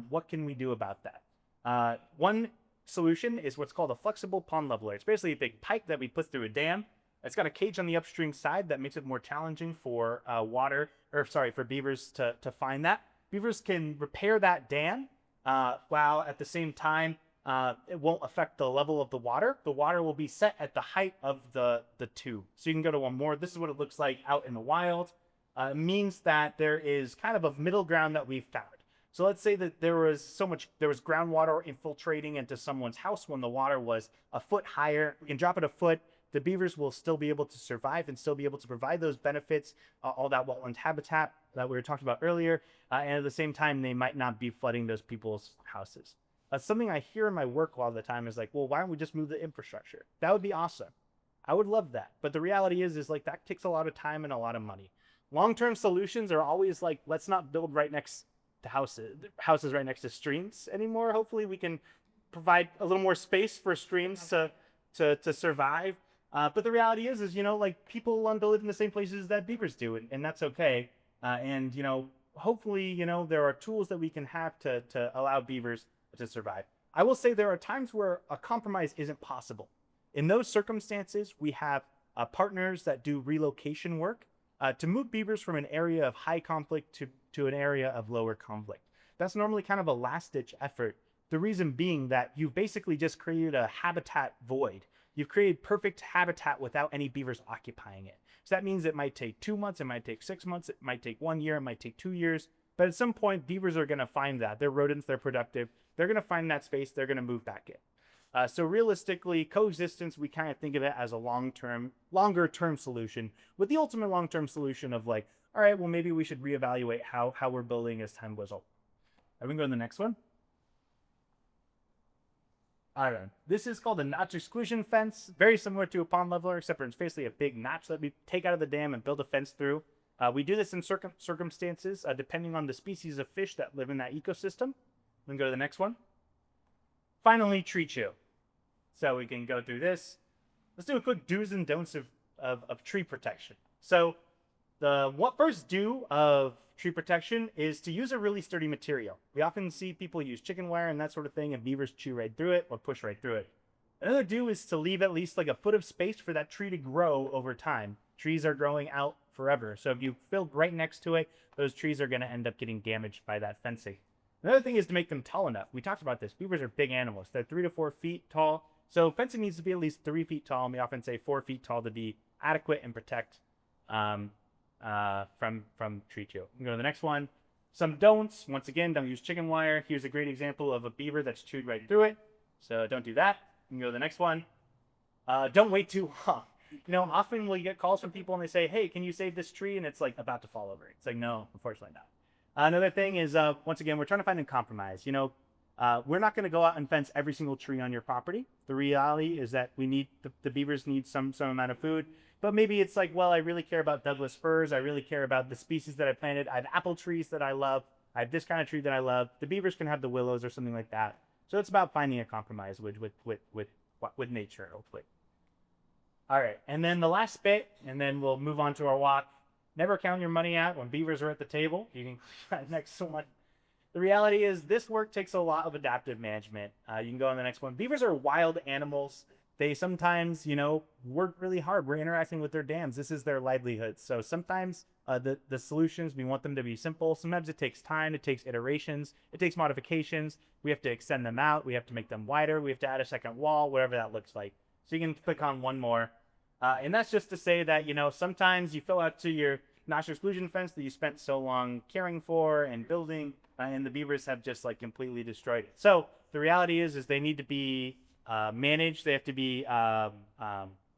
what can we do about that? One solution is what's called a flexible pond leveler. It's basically a big pipe that we put through a dam. It's got a cage on the upstream side that makes it more challenging for for beavers to find that. Beavers can repair that dam while at the same time it won't affect the level of the water. The water will be set at the height of the tube. So you can go to one more. This is what it looks like out in the wild. means that there is kind of a middle ground that we've found. So let's say that there was groundwater infiltrating into someone's house when the water was a foot higher. We can drop it a foot. The beavers will still be able to survive and still be able to provide those benefits, all that wetland habitat that we were talking about earlier. And at the same time, they might not be flooding those people's houses. Something I hear in my work all the time is like, well, why don't we just move the infrastructure? That would be awesome. I would love that. But the reality is like that takes a lot of time and a lot of money. Long-term solutions are always like, let's not build right next to houses right next to streams anymore. Hopefully we can provide a little more space for streams to survive. But the reality is, you know, like people want to live in the same places that beavers do, and that's okay. And, you know, hopefully, you know, there are tools that we can have to allow beavers to survive. I will say there are times where a compromise isn't possible. In those circumstances, we have partners that do relocation work to move beavers from an area of high conflict to an area of lower conflict. That's normally kind of a last-ditch effort. The reason being that you've basically just created a habitat void. You've created perfect habitat without any beavers occupying it. So that means it might take 2 months, it might take 6 months, it might take 1 year, it might take 2 years. But at some point, beavers are going to find that. They're rodents, they're productive. They're going to find that space, they're going to move back in. So realistically, coexistence, we kind of think of it as a longer term solution, with the ultimate long-term solution of like, all right, well, maybe we should reevaluate how we're building as time goes on. We can go to the next one. All right, this is called a notch exclusion fence, very similar to a pond leveler, except for it's basically a big notch that we take out of the dam and build a fence through. We do this in circumstances depending on the species of fish that live in that ecosystem. We can go to the next one. Finally, tree chew. So we can go through this. Let's do a quick do's and don'ts of tree protection. So what first do of tree protection is to use a really sturdy material. We often see people use chicken wire and that sort of thing, and beavers chew right through it or push right through it. Another do is to leave at least like a foot of space for that tree to grow over time. Trees are growing out forever. So if you build right next to it, those trees are going to end up getting damaged by that fencing. Another thing is to make them tall enough. We talked about this. Beavers are big animals. They're 3 to 4 feet tall. So fencing needs to be at least 3 feet tall. And we often say 4 feet tall to be adequate and protect from tree chew. We can go to the next one. Some don'ts. Once again, don't use chicken wire. Here's a great example of a beaver that's chewed right through it. So don't do that. We can go to the next one. Don't wait too long. You know, often we'll get calls from people and they say, hey, can you save this tree? And it's like about to fall over. It's like, no, unfortunately not. Another thing is, once again, we're trying to find a compromise. You know, we're not going to go out and fence every single tree on your property. The reality is that we need the beavers need some amount of food. But maybe it's like, well, I really care about Douglas firs. I really care about the species that I planted. I have apple trees that I love. I have this kind of tree that I love. The beavers can have the willows or something like that. So it's about finding a compromise with nature, hopefully. All right, and then the last bit, and then we'll move on to our walk. Never count your money out when beavers are at the table. You can click next one. The reality is this work takes a lot of adaptive management. You can go on the next one. Beavers are wild animals. They sometimes, you know, work really hard. We're interacting with their dams. This is their livelihood. So sometimes the solutions, we want them to be simple. Sometimes it takes time. It takes iterations. It takes modifications. We have to extend them out. We have to make them wider. We have to add a second wall, whatever that looks like. So you can click on one more. And that's just to say that, you know, sometimes you fill out to your notch exclusion fence that you spent so long caring for and building, and the beavers have just like completely destroyed it. So the reality is they need to be managed. They have to be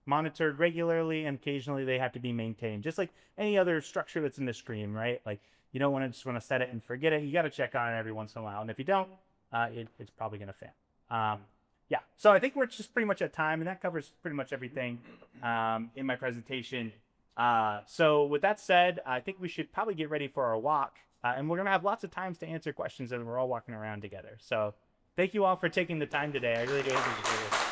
monitored regularly, and occasionally they have to be maintained, just like any other structure that's in the stream, right? Like you don't want to just want to set it and forget it. You got to check on it every once in a while, and if you don't, it's probably going to fail. Yeah, so I think we're just pretty much at time, and that covers pretty much everything in my presentation. So with that said, I think we should probably get ready for our walk, and we're going to have lots of times to answer questions as we're all walking around together. So thank you all for taking the time today. I really do appreciate it.